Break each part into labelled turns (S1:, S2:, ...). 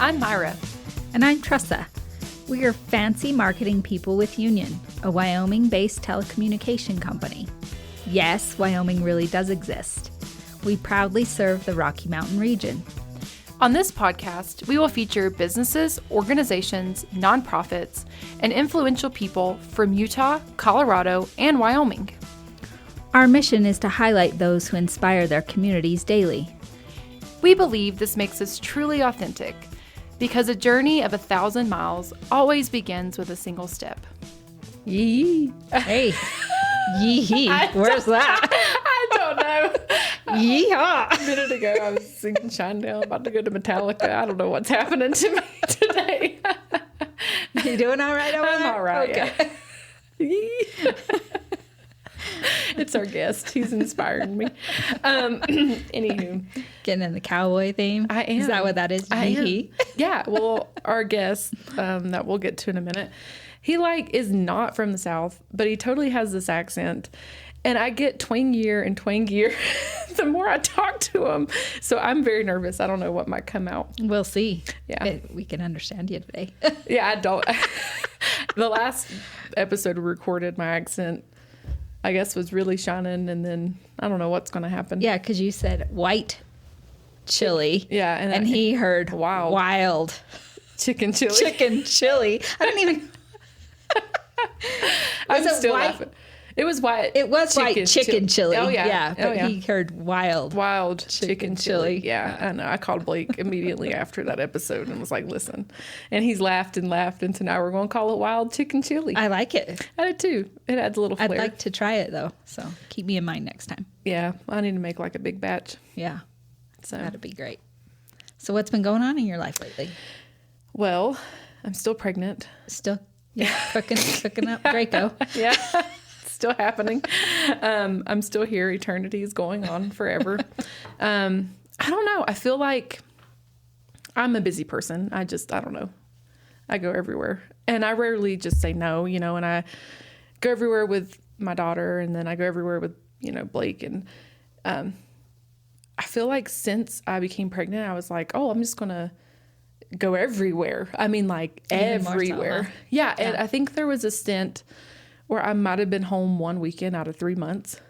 S1: I'm Myra.
S2: And I'm Tressa. We are fancy marketing people with Union, a Wyoming-based telecommunication company. Yes, Wyoming really does exist. We proudly serve the Rocky Mountain region.
S1: On this podcast, we will feature businesses, organizations, nonprofits, and influential people from Utah, Colorado, and Wyoming.
S2: Our mission is to highlight those who inspire their communities daily.
S1: We believe this makes us truly authentic because a journey of 1,000 miles always begins with a single step.
S2: Yee. Hey. Yee. Where's that?
S1: I don't know.
S2: Yeehaw.
S1: A minute ago, I was singing Shinedown, about to go to Metallica. I don't know what's happening to me today.
S2: You doing all right over there?
S1: I'm all right.
S2: Okay.
S1: Yeah. It's our guest. He's inspiring me. Anywho.
S2: Getting in the cowboy theme.
S1: I am.
S2: Is that what that is?
S1: I am. Yeah. Well, our guest that we'll get to in a minute, he is not from the South, but he totally has this accent. And I get twangier and twangier the more I talk to him. So I'm very nervous. I don't know what might come out.
S2: We'll see.
S1: Yeah.
S2: We can understand you today.
S1: Yeah, I don't. The last episode we recorded, my accent, I guess, was really shining. And then I don't know what's going to happen.
S2: Yeah, because you said white chili.
S1: Yeah.
S2: And he heard wild.
S1: Chicken chili.
S2: Chicken chili. I didn't even.
S1: I'm still laughing. It was white.
S2: It was white chicken chili.
S1: Oh, yeah.
S2: Yeah, but
S1: yeah.
S2: he heard wild
S1: chicken chili. Yeah, I know. I called Blake immediately after that episode and was like, listen. And he's laughed and laughed. And so now we're going to call it wild chicken chili.
S2: I like it.
S1: I do too. It adds a little flair.
S2: I'd like to try it though. So keep me in mind next time.
S1: Yeah. I need to make a big batch.
S2: Yeah.
S1: So
S2: that'd be great. So what's been going on in your life lately?
S1: Well, I'm still pregnant.
S2: Still? Yeah. Cooking up Draco.
S1: Yeah. Still happening. I'm still here. Eternity is going on forever. I don't know. I feel like I'm a busy person. I don't know. I go everywhere and I rarely just say no, and I go everywhere with my daughter and then I go everywhere with, Blake. And, I feel like since I became pregnant, I was like, oh, I'm just going to go everywhere. I mean, everywhere. So, huh? Yeah. And I think there was a stint where I might have been home one weekend out of 3 months.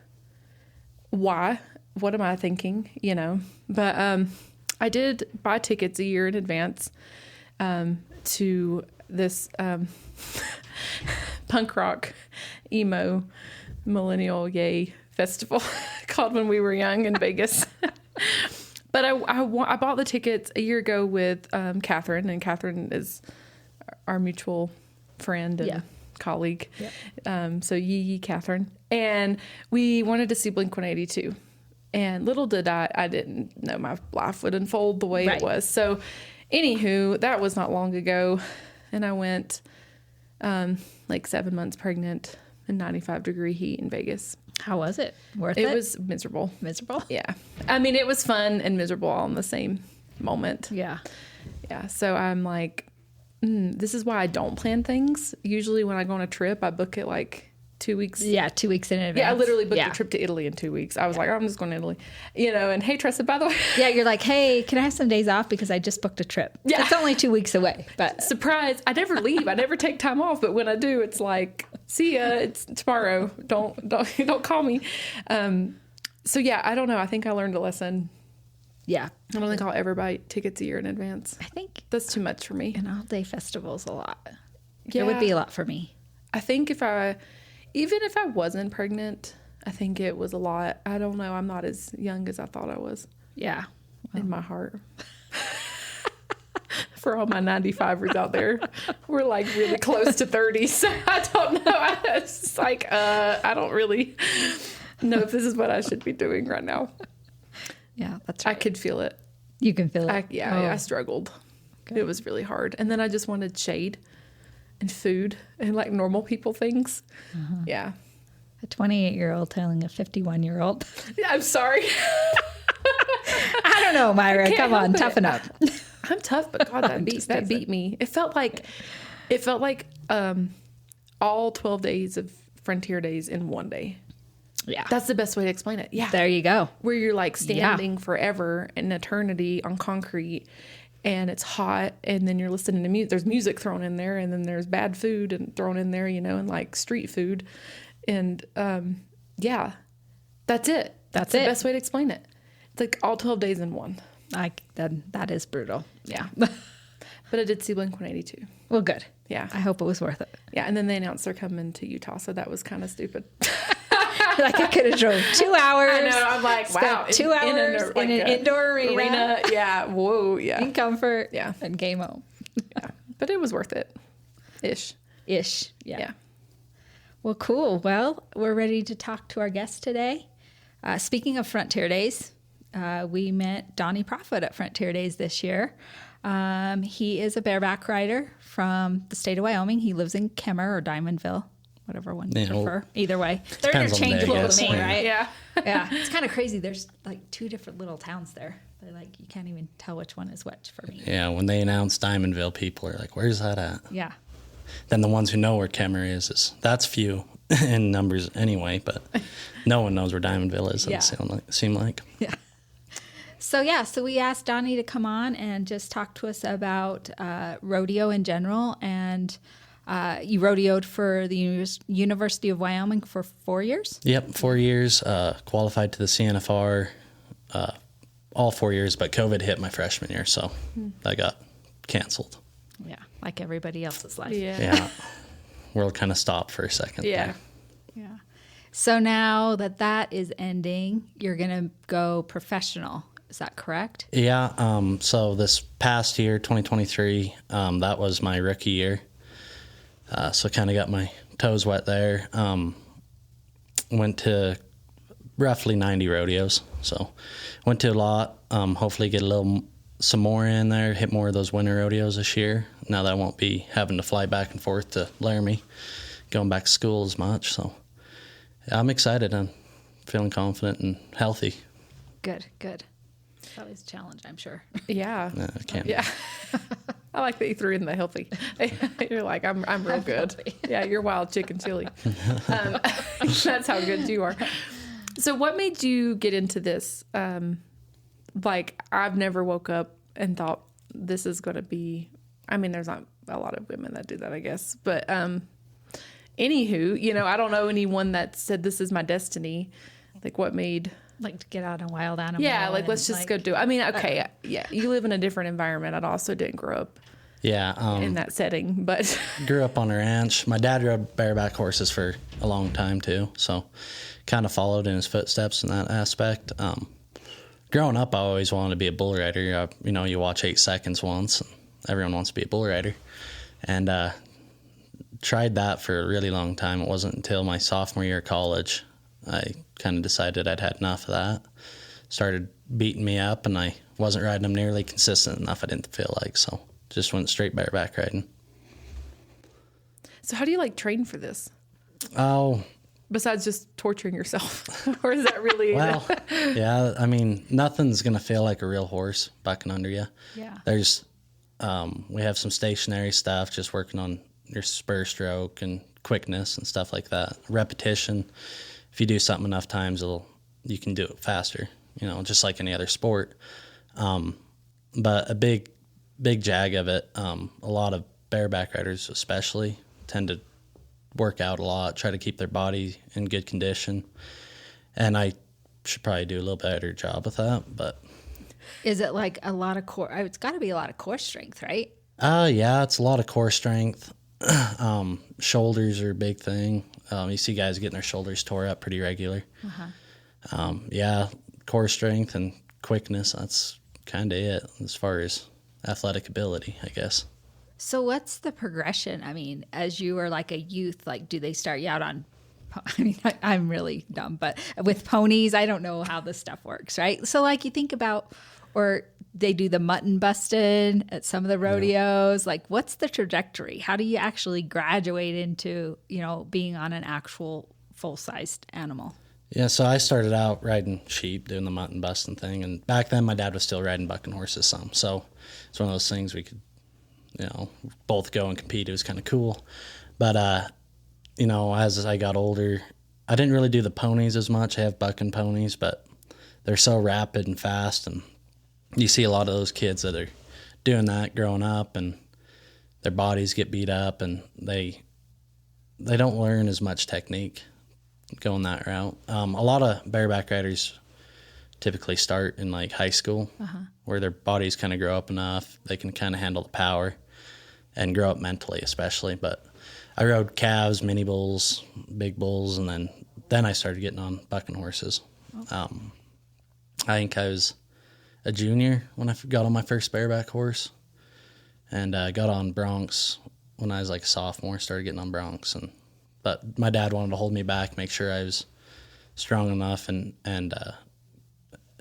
S1: Why? What am I thinking? But I did buy tickets a year in advance to this punk rock, emo, millennial yay festival called When We Were Young in Vegas. But I bought the tickets a year ago with Catherine, and Catherine is our mutual friend and colleague. Yep. So yee Catherine. And we wanted to see Blink-182. And little did I didn't know my life would unfold the way it was. So anywho, that was not long ago. And I went 7 months pregnant in 95-degree heat in Vegas.
S2: How was it? Worth it?
S1: It was miserable.
S2: Miserable?
S1: Yeah. I mean, it was fun and miserable all in the same moment.
S2: Yeah.
S1: Yeah. So I'm like, this is why I don't plan things. Usually when I go on a trip, I book it 2 weeks.
S2: Yeah, 2 weeks in advance.
S1: Yeah, I literally booked a trip to Italy in 2 weeks. I was like, I'm just going to Italy. And hey, Tressa, by the way.
S2: Yeah, you're like, hey, can I have some days off because I just booked a trip? Yeah. It's only 2 weeks away. But
S1: surprise, I never leave. I never take time off. But when I do, it's like, see ya, it's tomorrow. Don't call me. So yeah, I don't know. I think I learned a lesson.
S2: Yeah.
S1: I don't think I'll ever buy tickets a year in advance.
S2: I think
S1: that's too much for me.
S2: An all-day festival's a lot.
S1: Yeah.
S2: It would be a lot for me.
S1: I think even if I wasn't pregnant, I think it was a lot. I don't know. I'm not as young as I thought I was.
S2: Yeah.
S1: Well. In my heart. For all my 95ers out there, we're really close to 30. So I don't know. It's just I don't really know if this is what I should be doing right now.
S2: Yeah, that's right.
S1: I could feel it.
S2: You can feel it?
S1: I struggled. Okay. It was really hard. And then I just wanted shade and food and normal people things. Uh-huh. Yeah.
S2: A 28-year-old telling a 51-year-old.
S1: Yeah, I'm sorry.
S2: I don't know, Myra. Come on, toughen up.
S1: I'm tough, but God, that beat me. It felt like all 12 days of Frontier Days in one day.
S2: Yeah.
S1: That's the best way to explain it. Yeah.
S2: There you go.
S1: Where you're standing forever in eternity on concrete and it's hot, and then you're listening to music. There's music thrown in there, and then there's bad food and thrown in there, and like street food. And yeah, that's it. That's the best way to explain it. It's like all 12 days in one.
S2: That is brutal.
S1: Yeah. But I did see Blink-182.
S2: Well, good.
S1: Yeah.
S2: I hope it was worth it.
S1: Yeah, and then they announced they're coming to Utah, so that was kind of stupid.
S2: Like I could have drove 2 hours.
S1: I know. I'm like, wow.
S2: 2 hours in an indoor arena.
S1: Yeah. Whoa. Yeah.
S2: In comfort.
S1: Yeah.
S2: And came home.
S1: Yeah. But it was worth it. Ish.
S2: Yeah. Well, cool. Well, we're ready to talk to our guest today. Speaking of Frontier Days, we met Donny Proffit at Frontier Days this year. He is a bareback rider from the state of Wyoming. He lives in Kemmer or Diamondville, whatever one you prefer. Either way. They're interchangeable to me, right?
S1: Yeah.
S2: Yeah. It's kind of crazy. There's like 2 different little towns there. They're like, you can't even tell which one is which for me.
S3: Yeah, when they announced Diamondville, people are like, where's that at?
S2: Yeah.
S3: Then the ones who know where Kemmer is that's few in numbers anyway, but no one knows where Diamondville is, it seem like.
S2: Yeah. So we asked Donny to come on and just talk to us about rodeo in general. And you rodeoed for the University of Wyoming for 4 years?
S3: Yep, 4 years, qualified to the CNFR all 4 years, but COVID hit my freshman year, so I got canceled.
S2: Yeah, like everybody else's life.
S3: Yeah. World kind of stopped for a second.
S1: Yeah.
S2: Yeah. So now that is ending, you're going to go professional. Is that correct?
S3: Yeah. So this past year, 2023, that was my rookie year. So kind of got my toes wet there. Went to roughly 90 rodeos. So went to a lot. Hopefully get some more in there, hit more of those winter rodeos this year. Now that I won't be having to fly back and forth to Laramie, going back to school as much. So yeah, I'm excited. I'm feeling confident and healthy.
S2: Good. It's always a challenge, I'm sure.
S1: Yeah.
S3: I can't.
S1: Yeah. I like that you threw in the healthy. You're like, I'm real good.
S2: Healthy.
S1: Yeah, you're wild chicken chili. That's how good you are. So what made you get into this? Like, I've never woke up and thought this is going to be, I mean, there's not a lot of women that do that, I guess. But anywho, I don't know anyone that said this is my destiny. Like, what made...
S2: Like to get out on wild animal.
S1: Yeah, like, let's just go do it. I mean, okay, yeah, you live in a different environment. I also didn't grow up in that setting, but...
S3: Grew up on a ranch. My dad rode bareback horses for a long time, too, so kind of followed in his footsteps in that aspect. Growing up, I always wanted to be a bull rider. You watch 8 Seconds once, and everyone wants to be a bull rider. And tried that for a really long time. It wasn't until my sophomore year of college I kind of decided I'd had enough of that. Started beating me up, and I wasn't riding them nearly consistent enough, I didn't feel like, so just went straight bareback riding.
S1: So how do you, train for this?
S3: Oh...
S1: Besides just torturing yourself? Or is that really...
S3: Well, yeah, I mean, nothing's going to feel like a real horse bucking under you.
S2: Yeah.
S3: There's, we have some stationary stuff, just working on your spur stroke and quickness and stuff like that. Repetition. If you do something enough times, you can do it faster, just like any other sport. But a big jag of it, a lot of bareback riders especially tend to work out a lot, try to keep their body in good condition. And I should probably do a little better job with that, but...
S2: Is it like a lot of core... It's got to be a lot of core strength, right?
S3: Yeah, it's a lot of core strength. Shoulders are a big thing. You see guys getting their shoulders tore up pretty regular. Yeah, core strength and quickness, that's kind of it as far as athletic ability, I guess.
S2: So what's the progression? I mean, as you were like a youth, do they start you out on, I mean, I'm really dumb, but with ponies, I don't know how this stuff works, right? So you think about, or they do the mutton busting at some of the rodeos. Yeah. What's the trajectory? How do you actually graduate into, being on an actual full-sized animal?
S3: Yeah, so I started out riding sheep, doing the mutton busting thing. And back then my dad was still riding bucking horses some. So it's one of those things we could, both go and compete. It was kind of cool. But, as I got older, I didn't really do the ponies as much. I have bucking ponies, but they're so rapid and fast. And you see a lot of those kids that are doing that growing up, and their bodies get beat up, and they don't learn as much technique going that route. A lot of bareback riders typically start in like high school, where their bodies kind of grow up enough, they can kind of handle the power and grow up mentally, especially. But I rode calves, mini bulls, big bulls, and then I started getting on bucking horses. I think I was a junior when I got on my first bareback horse, and I got on broncs when I was like a sophomore, started getting on broncs. But my dad wanted to hold me back, make sure I was strong enough, and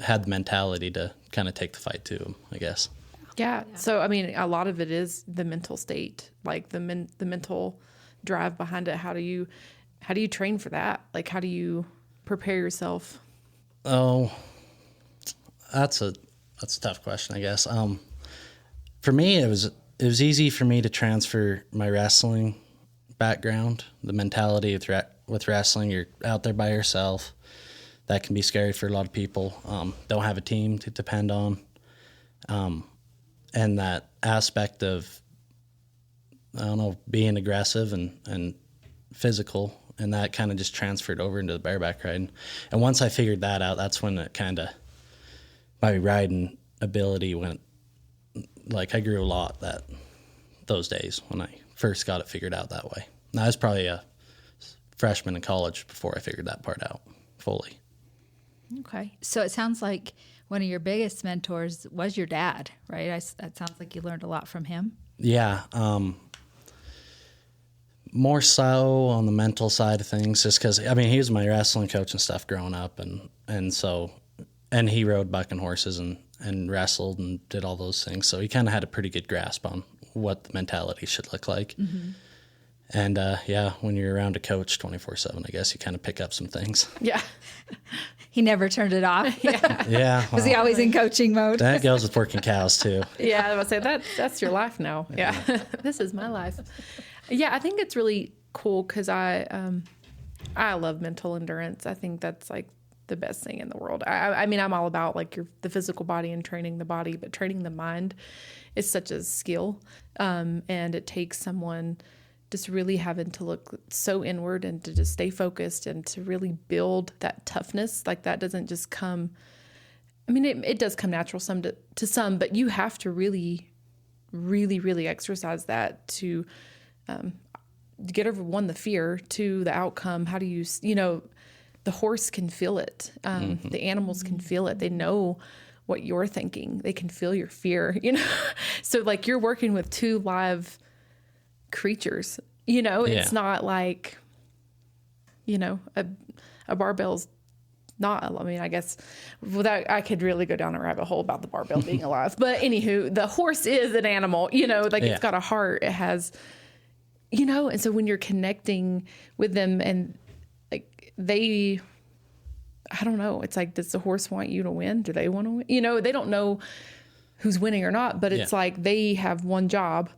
S3: had the mentality to kind of take the fight to him, I guess.
S1: Yeah. So, I mean, a lot of it is the mental state, like the mental drive behind it. How do you train for that? Like, how do you prepare yourself?
S3: Oh, that's a tough question, I guess. For me, it was easy for me to transfer my wrestling background, the mentality with wrestling. You're out there by yourself. That can be scary for a lot of people. Don't have a team to depend on. And that aspect of, I don't know, being aggressive and physical, and that kind of just transferred over into the bareback riding. And once I figured that out, that's when it kind of, my riding ability went, like I grew a lot those days when I first got it figured out that way. And I was probably a freshman in college before I figured that part out fully.
S2: Okay. So it sounds like one of your biggest mentors was your dad, right? That sounds like you learned a lot from him. Yeah.
S3: More so on the mental side of things, just because, I mean, he was my wrestling coach and stuff growing up. And he rode bucking horses and wrestled and did all those things. So he kind of had a pretty good grasp on what the mentality should look like. Mm-hmm. And, when you're around a coach 24/7, I guess you kind of pick up some things.
S1: Yeah.
S2: He never turned it off.
S3: Yeah.
S2: Was he always in coaching mode?
S3: That goes with working cows, too.
S1: Yeah, I would say that's your life now. Yeah. This is my life. Yeah, I think it's really cool because I love mental endurance. I think that's like the best thing in the world. I mean, I'm all about like the physical body and training the body, but training the mind is such a skill. And it takes someone just really having to look so inward and to just stay focused and to really build that toughness. Like that doesn't just come, I mean, it does come natural to some, but you have to really, really, really exercise that to get over, one, the fear, two, the outcome. How do you the horse can feel it. The animals can feel it. They know what you're thinking. They can feel your fear, So like you're working with two live creatures, it's not like, a barbell's not, I mean, I guess without, I could really go down a rabbit hole about the barbell being alive, but anywho, the horse is an animal, it's got a heart, it has, and so when you're connecting with them and like I don't know, it's like, does the horse want you to win? Do they want to win? They don't know who's winning or not, but it's like they have one job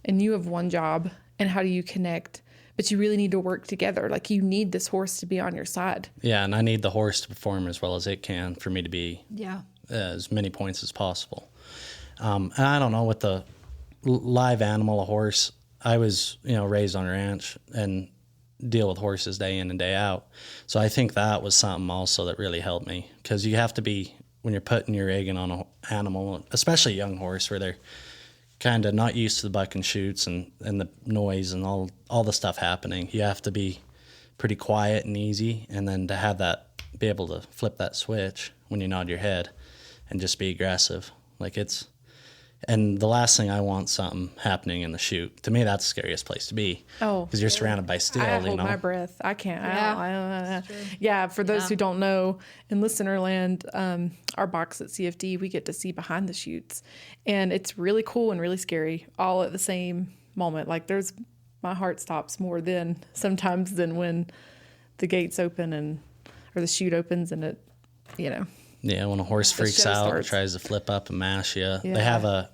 S1: and you have one job, and how do you connect? But you really need to work together. Like you need this horse to be on your side. Yeah,
S3: and I need the horse to perform as well as it can for me to be as many points as possible. And I don't know, with the live animal, a horse, I was, raised on a ranch and deal with horses day in and day out. So I think that was something also that really helped me, because you have to be, when you're putting your egg on an animal, especially a young horse where they're kind of not used to the buck and shoots and the noise and all the stuff happening, you have to be pretty quiet and easy, and then to have that, be able to flip that switch when you nod your head and just be aggressive. And the last thing I want something happening in the chute. To me, that's the scariest place to be. Oh, because you're surrounded by steel.
S1: I hold my breath. I can't. Yeah. For those who don't know, in listener land, our box at CFD, we get to see behind the chutes, and it's really cool and really scary all at the same moment. Like my heart stops more sometimes than when the gates open or the chute opens and it,
S3: Yeah, when a horse freaks out and tries to flip up and mash you. They have a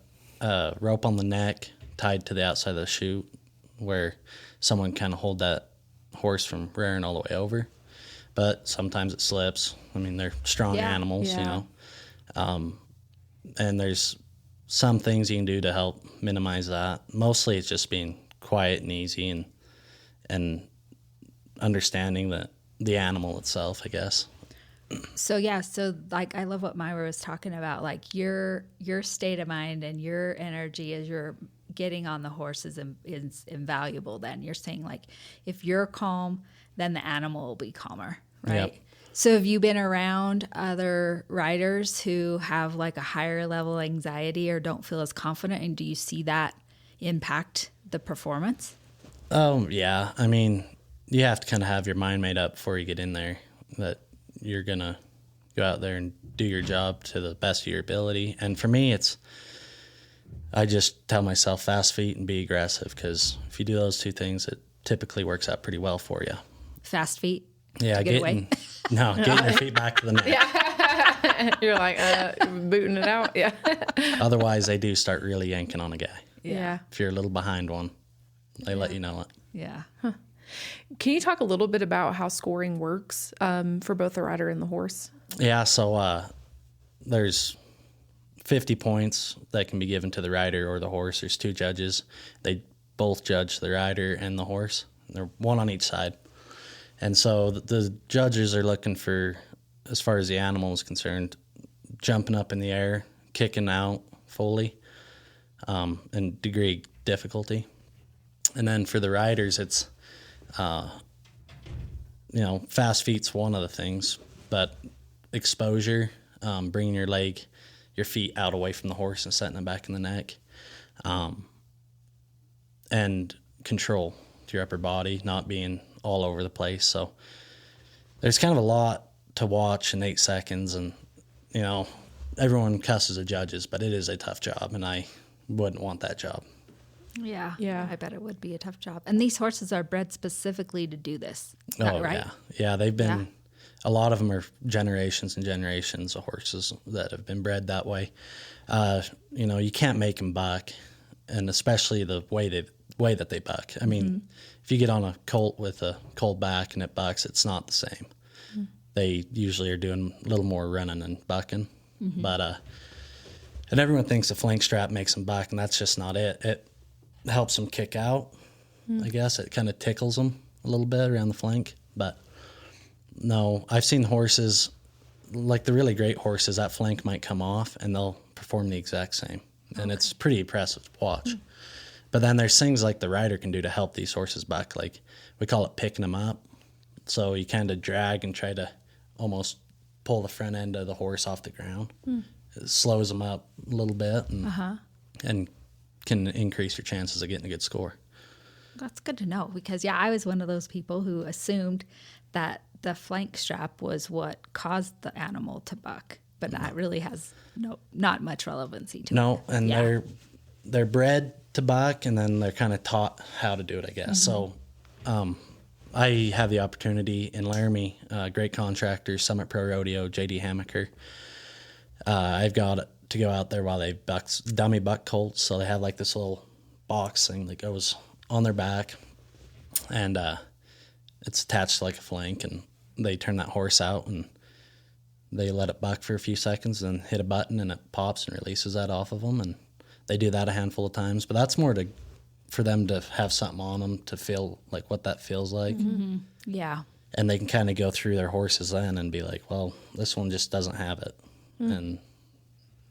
S3: rope on the neck tied to the outside of the chute where someone kind of hold that horse from rearing all the way over. But sometimes it slips. I mean, they're strong animals, And there's some things you can do to help minimize that. Mostly it's just being quiet and easy and understanding the animal itself, I guess.
S2: So like I love what Myra was talking about. Like your state of mind and your energy as you're getting on the horse is invaluable. Then you're saying like if you're calm, then the animal will be calmer, right?
S3: Yep.
S2: So have you been around other riders who have like a higher level anxiety or don't feel as confident, and do you see that impact the performance?
S3: Oh yeah, I mean you have to kind of have your mind made up before you get in there that you're going to go out there and do your job to the best of your ability. And for me, I just tell myself fast feet and be aggressive, because if you do those two things, it typically works out pretty well for you.
S2: Fast feet?
S3: Yeah, getting your feet back to the neck.
S1: Yeah. You're like booting it out. Yeah.
S3: Otherwise, they do start really yanking on a guy.
S1: Yeah.
S3: If you're a little behind one, they let you know it.
S2: Yeah.
S1: Huh. Can you talk a little bit about how scoring works for both the rider and the horse?
S3: Yeah, so there's 50 points that can be given to the rider or the horse. There's 2 judges. They both judge the rider and the horse. They're one on each side. And so the judges are looking for, as far as the animal is concerned, jumping up in the air, kicking out fully, and degree difficulty. And then for the riders, it's fast feet's one of the things, but exposure, bringing your feet out away from the horse and setting them back in the neck, and control to your upper body, not being all over the place. So there's kind of a lot to watch in 8 seconds, and everyone cusses the judges, but it is a tough job, and I wouldn't want that job.
S2: Yeah.
S1: Yeah.
S2: I bet it would be a tough job. And these horses are bred specifically to do this. Is that right?
S3: Yeah. Yeah, they've been, a lot of them are generations and generations of horses that have been bred that way. You can't make them buck, and especially the way that they buck. I mean, if you get on a colt with a cold back and it bucks, it's not the same. Mm-hmm. They usually are doing a little more running than bucking. Mm-hmm. But, and everyone thinks the flank strap makes them buck, and that's just not it. It helps them kick out, I guess. It kind of tickles them a little bit around the flank. But no, I've seen horses, like the really great horses, that flank might come off and they'll perform the exact same. And it's pretty impressive to watch. But then there's things like the rider can do to help these horses buck. Like we call it picking them up. So you kind of drag and try to almost pull the front end of the horse off the ground. It slows them up a little bit and can increase your chances of getting a good score.
S2: That's good to know, because I was one of those people who assumed that the flank strap was what caused the animal to buck, but that really has not much relevancy to it.
S3: No, and they're bred to buck, and then they're kind of taught how to do it, I guess. So I have the opportunity in Laramie, great contractor, Summit Pro Rodeo, J.D. Hammaker. I've got to go out there while they dummy buck colts. So they have like this little box thing that goes on their back, and it's attached to like a flank, and they turn that horse out and they let it buck for a few seconds and hit a button and it pops and releases that off of them. And they do that a handful of times, but that's more for them to have something on them to feel like what that feels like.
S2: Mm-hmm. Yeah.
S3: And they can kind of go through their horses then and be like, well, this one just doesn't have it. And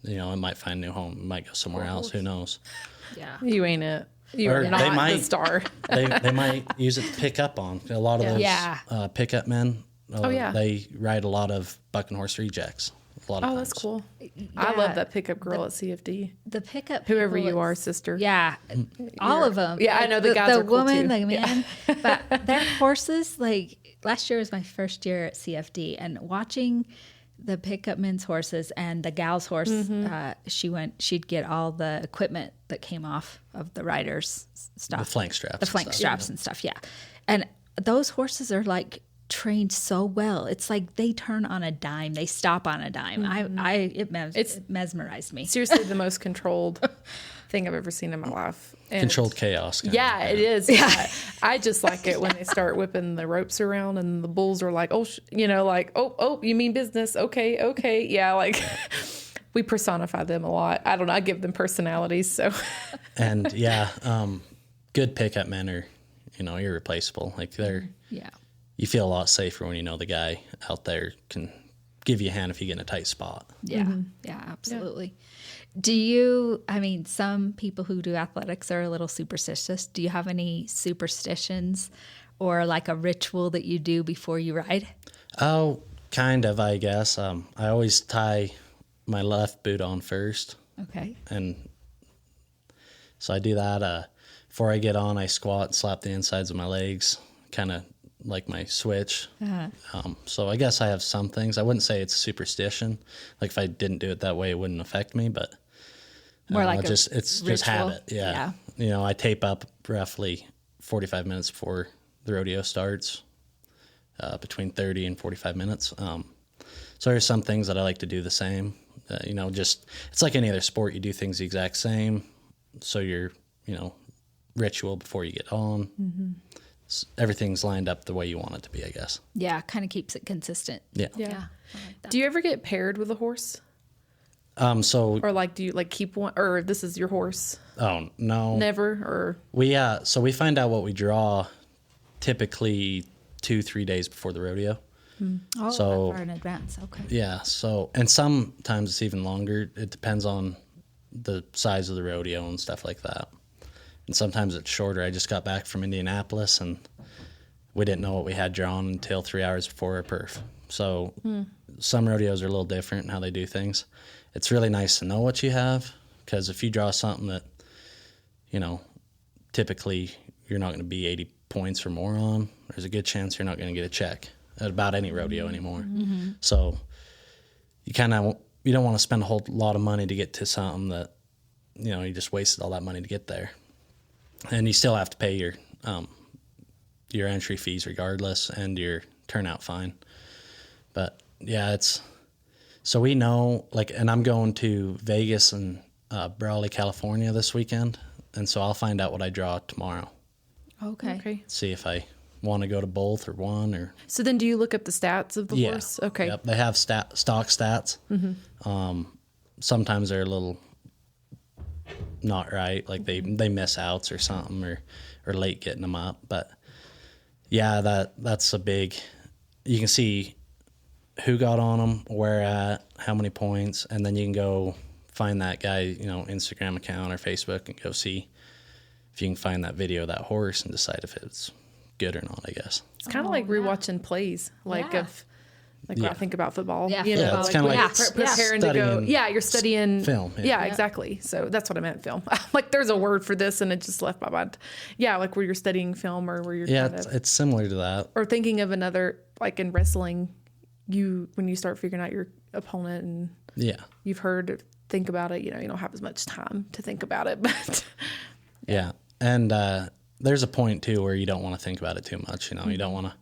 S3: it might find a new home. It might go somewhere else. Who knows?
S2: Yeah.
S1: You ain't it. You are not the star.
S3: they might use it to pick up on. A lot of those pickup men, they ride a lot of buck and horse rejects. A lot of times.
S1: That's cool. I love that pickup girl at CFD.
S2: The pickup
S1: whoever you are, sister.
S2: Yeah. All of them.
S1: Yeah, I know the guys are cool
S2: woman,
S1: too.
S2: The man. But their horses, like last year was my first year at CFD, and watching the pickup men's horses and the gal's horse, she'd get all the equipment that came off of the riders' stuff.
S3: The flank straps.
S2: And stuff, yeah. And those horses are like trained so well. It's like they turn on a dime. They stop on a dime. It mesmerized me.
S1: Seriously, the most controlled thing I've ever seen in my life. And
S3: controlled chaos.
S1: It is. Yeah. I just like it when they start whipping the ropes around and the bulls are like, oh, you mean business? Okay. Yeah. Like We personify them a lot. I don't know. I give them personalities. So,
S3: And good pickup men are, irreplaceable. Like you feel a lot safer when you know the guy out there can give you a hand if you get in a tight spot.
S2: Yeah. Yeah, absolutely. Yeah. Some people who do athletics are a little superstitious. Do you have any superstitions or like a ritual that you do before you ride?
S3: Oh, kind of, I guess. I always tie my left boot on first.
S2: Okay.
S3: And so I do that. Before I get on, I squat and slap the insides of my legs, kind of like my switch. So I guess I have some things. I wouldn't say it's superstition. Like if I didn't do it that way, it wouldn't affect me, but
S2: more like
S3: it's
S2: ritual.
S3: just habit. Yeah. I tape up roughly 45 minutes before the rodeo starts, between 30 and 45 minutes. So there's some things that I like to do the same. It's like any other sport. You do things the exact same. So you're, ritual before you get on. Mm-hmm. Everything's lined up the way you want it to be, I guess.
S2: Yeah, kind of keeps it consistent.
S3: Yeah.
S2: I like that.
S1: Do you ever get paired with a horse?
S3: Or
S1: like, do you like keep one, or this is your horse?
S3: Oh, no.
S1: Never, or?
S3: So we find out what we draw typically 2-3 days before the rodeo.
S2: Oh,
S3: so,
S2: that far in advance. Okay.
S3: Yeah. So, and sometimes it's even longer. It depends on the size of the rodeo and stuff like that. And sometimes it's shorter. I just got back from Indianapolis and we didn't know what we had drawn until 3 hours before our perf. So some rodeos are a little different in how they do things. It's really nice to know what you have, because if you draw something that, typically you're not going to be 80 points or more on, there's a good chance you're not going to get a check at about any rodeo anymore. Mm-hmm. So you don't want to spend a whole lot of money to get to something that, you just wasted all that money to get there. And you still have to pay your entry fees regardless and your turnout fine. But yeah, so we know, and I'm going to Vegas and Brawley, California this weekend. And so I'll find out what I draw tomorrow.
S1: Okay.
S3: See if I want to go to both or one or.
S1: So then do you look up the stats of the horse? Okay.
S3: Yep. They have stock stats. Mm-hmm. Sometimes they're a little not right. Like they miss outs or something or late getting them up. But yeah, that's a big, you can see who got on them, where at, how many points, and then you can go find that guy, Instagram account or Facebook and go see if you can find that video of that horse and decide if it's good or not, I guess.
S1: It's kind of like rewatching plays, when I think about football.
S2: Yeah,
S3: it's kind of like
S1: preparing to go. Yeah, you're studying
S3: film.
S1: Yeah, exactly. So that's what I meant, film. Like there's a word for this, and it just left my mind. Yeah, like where you're studying film, or where you're
S3: it's similar to that.
S1: Or thinking of another, like in wrestling, when you start figuring out your opponent and you've heard think about it. You don't have as much time to think about it, but
S3: yeah. And there's a point too where you don't want to think about it too much. You don't want to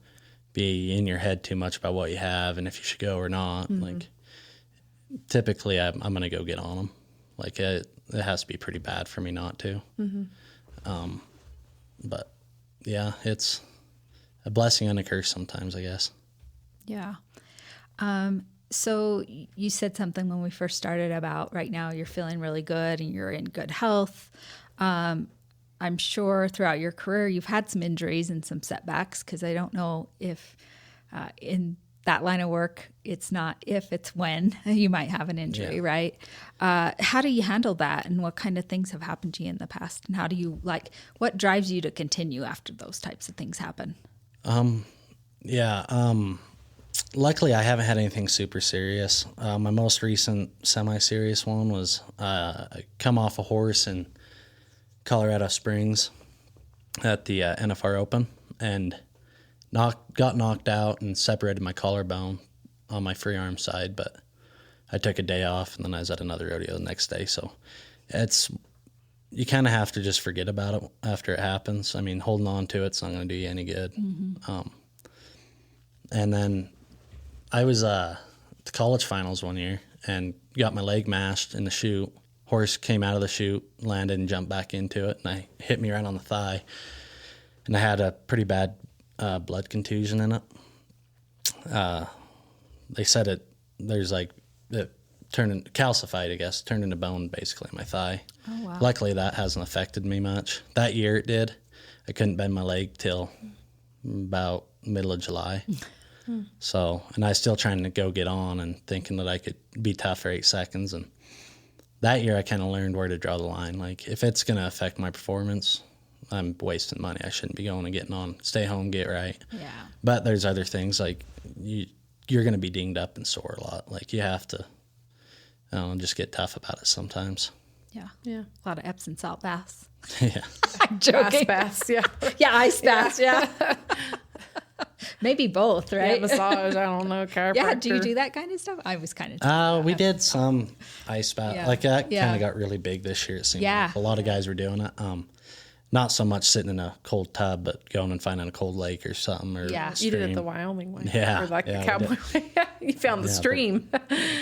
S3: be in your head too much about what you have and if you should go or not. Mm-hmm. Like typically I'm going to go get on them. Like it has to be pretty bad for me not to. Mm-hmm. But yeah, it's a blessing and a curse sometimes, I guess.
S2: Yeah. So you said something when we first started about right now you're feeling really good and you're in good health. I'm sure throughout your career you've had some injuries and some setbacks, because I don't know if in that line of work it's not if, it's when you might have an injury, right? How do you handle that, and what kind of things have happened to you in the past, and how do you what drives you to continue after those types of things happen?
S3: Luckily I haven't had anything super serious. My most recent semi-serious one was I come off a horse in Colorado Springs at the NFR Open and got knocked out and separated my collarbone on my free arm side, but I took a day off and then I was at another rodeo the next day. So you kind of have to just forget about it after it happens. I mean, holding on to it's not going to do you any good. Mm-hmm. And then I was at the college finals one year and got my leg mashed in the chute. Horse came out of the chute, landed, and jumped back into it, and I hit me right on the thigh. And I had a pretty bad blood contusion in it. They said it calcified, I guess, turned into bone basically in my thigh.
S2: Oh, wow.
S3: Luckily, that hasn't affected me much. That year it did. I couldn't bend my leg till about middle of July. So, and I was still trying to go get on and thinking that I could be tough for 8 seconds. And that year I kind of learned where to draw the line. Like, if it's going to affect my performance, I'm wasting money. I shouldn't be going and getting on. Stay home, get right.
S2: Yeah.
S3: But there's other things, like you're going to be dinged up and sore a lot. Like, you have to just get tough about it sometimes.
S2: Yeah.
S1: Yeah.
S2: A lot of Epsom salt baths.
S3: Yeah.
S2: I'm joking.
S1: Ice baths, yeah.
S2: Yeah, ice baths, yeah. Maybe both,
S1: Yeah,
S2: right?
S1: massage, I don't know, chiropractor.
S2: Yeah, do you do that kind of stuff? I was kind of
S3: We did some ice bath.
S2: Yeah.
S3: Like, that
S2: Yeah.
S3: kind of got really big this year, it seemed
S2: Yeah.
S3: like. A lot of guys were doing it. Not so much sitting in a cold tub, but going and finding a cold lake or something. Or
S2: Yeah.
S1: You did it
S3: stream.
S1: the Wyoming way.
S3: Yeah,
S1: Or like
S3: yeah,
S1: the
S3: we
S1: cowboy way. You found the
S3: Yeah,
S1: stream.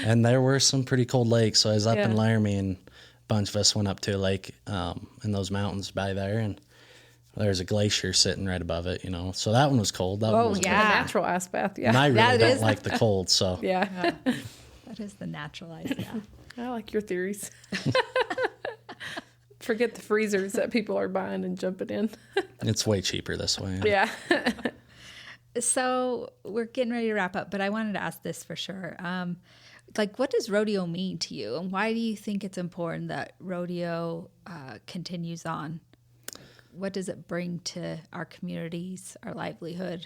S3: And there were some pretty cold lakes. So I was up in
S1: Yeah.
S3: Laramie, and a bunch of us went up to a lake in those mountains by there, and there's a glacier sitting right above it, So that one was cold. That
S2: Whoa,
S3: one was
S2: yeah.
S1: The natural ice bath, yeah.
S3: And I really
S2: That
S3: don't
S2: is-
S3: like the cold, so
S1: Yeah.
S2: That is the natural ice, yeah.
S1: I like your theories. Forget the freezers that people are buying and jumping in.
S3: it's way cheaper this way.
S1: Yeah.
S2: So we're getting ready to wrap up, but I wanted to ask this for sure. What does rodeo mean to you, and why do you think it's important that rodeo continues on? What does it bring to our communities, our livelihood?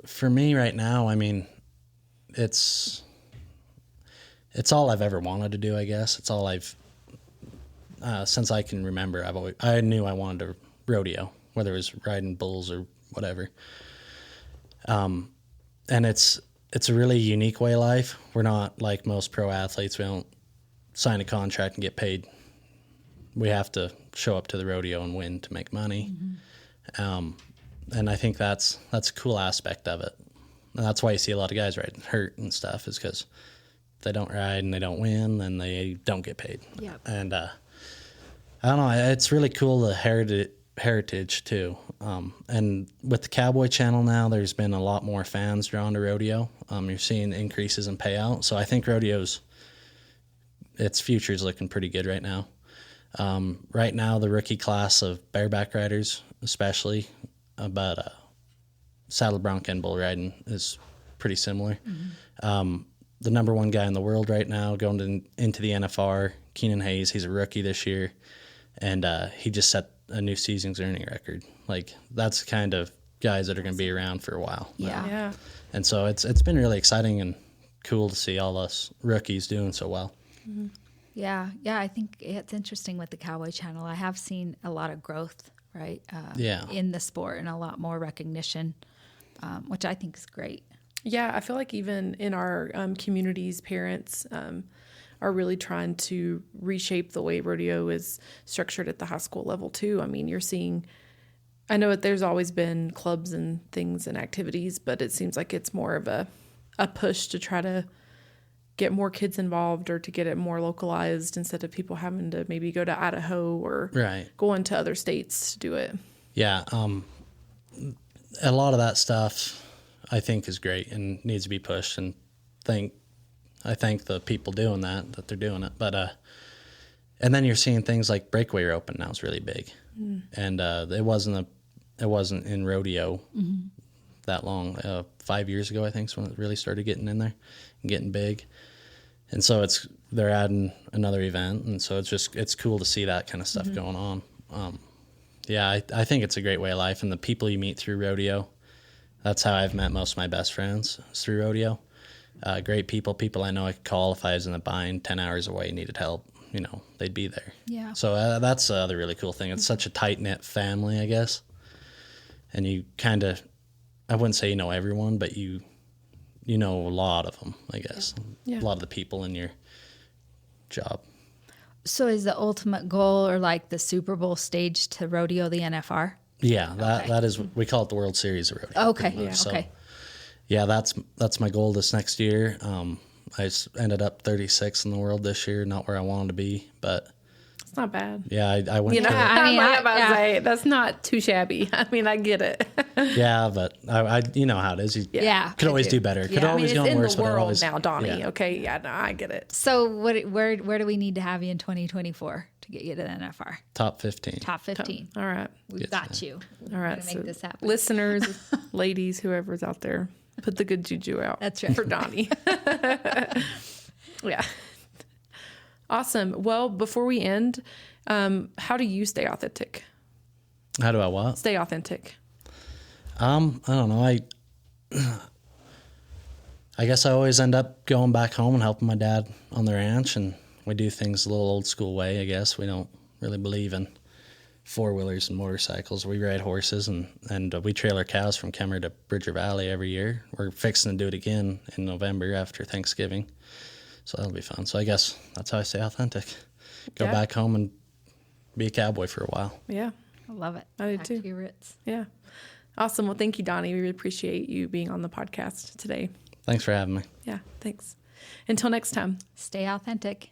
S3: For me right now, I mean, it's all I've ever wanted to do, I guess. It's all since I can remember, I knew I wanted to rodeo, whether it was riding bulls or whatever. And it's a really unique way of life. We're not like most pro athletes. We don't sign a contract and get paid. We have to show up to the rodeo and win to make money. And I think that's a cool aspect of it. And that's why you see a lot of guys riding hurt and stuff, is because they don't ride and they don't win and they don't get paid.
S2: Yep.
S3: And I don't know, it's really cool, the heritage too. And with the Cowboy Channel now, there's been a lot more fans drawn to rodeo. You're seeing increases in payout. So I think its future is looking pretty good right now. Right now, the rookie class of bareback riders, especially, but saddle bronc and bull riding is pretty similar. The number one guy in the world right now going into the NFR, Keenan Hayes, he's a rookie this year, and he just set a new season's earning record. Like, that's the kind of guys that are going to be around for a while.
S2: Yeah.
S1: Yeah.
S3: And so it's been really exciting and cool to see all us rookies doing so well.
S2: Yeah, I think it's interesting with the Cowboy Channel. I have seen a lot of growth, right? In the sport, and a lot more recognition, which I think is great.
S1: Yeah, I feel like even in our communities, parents are really trying to reshape the way rodeo is structured at the high school level too. I mean, you're seeing, I know that there's always been clubs and things and activities, but it seems like it's more of a push to try to get more kids involved, or to get it more localized, instead of people having to maybe go to Idaho or going to other states to do it.
S3: Yeah. A lot of that stuff I think is great and needs to be pushed, and I thank the people doing that they're doing it. But and then you're seeing things like breakaway roping now is really big. And it wasn't in rodeo that long. 5 years ago, I think, is when it really started getting in there and getting big. And so they're adding another event, and so it's cool to see that kind of stuff going on. I think it's a great way of life, and the people you meet through rodeo, that's how I've met most of my best friends, is through rodeo. Great people I know I could call if I was in a bind 10 hours away, needed help, they'd be there.
S2: Yeah.
S3: So that's the other really cool thing. It's such a tight-knit family, I guess. And you kind of, I wouldn't say you know everyone, but you know a lot of them, I guess.
S1: Yeah.
S3: A lot of the people in your job.
S2: So is the ultimate goal, or like the Super Bowl stage, to rodeo the NFR?
S3: Yeah, that is, we call it the World Series of Rodeo.
S2: Okay,
S3: pretty much.
S2: yeah,
S3: So,
S2: okay.
S3: yeah, that's my goal this next year. I ended up 36th in the world this year, not where I wanted to be, but
S1: It's not bad.
S3: Yeah, I went
S1: You know,
S3: through
S1: I'm about to say that's not too shabby. I mean, I get it.
S3: Yeah, but I you know how it is. You could always do better. Could always
S1: it's
S3: go
S1: in
S3: worse,
S1: the
S3: but
S1: world
S3: always,
S1: now, Donnie.
S3: Yeah.
S1: Okay, yeah, no, I get it.
S2: So where do we need to have you in 2024 to get you to the NFR?
S3: Top 15.
S2: Top 15.
S1: All right,
S2: We've got you.
S1: all right.
S2: We're
S1: So
S2: gonna make this happen.
S1: listeners, ladies, whoever's out there, put the good juju out.
S2: That's right.
S1: For Donnie. Yeah. Awesome. Well, before we end, how do you stay authentic?
S3: How do I what?
S1: Stay authentic.
S3: I don't know. I guess I always end up going back home and helping my dad on the ranch, and we do things a little old school way, I guess. We don't really believe in four-wheelers and motorcycles. We ride horses, and we trail our cows from Kemmer to Bridger Valley every year. We're fixing to do it again in November after Thanksgiving. So that'll be fun. So I guess that's how I stay authentic. Go back home and be a cowboy for a while.
S1: Yeah.
S2: I love it.
S1: I do
S2: Back
S1: too.
S2: to your roots.
S1: Yeah. Awesome. Well, thank you, Donnie. We really appreciate you being on the podcast today.
S3: Thanks for having me.
S1: Yeah. Thanks. Until next time.
S2: Stay authentic.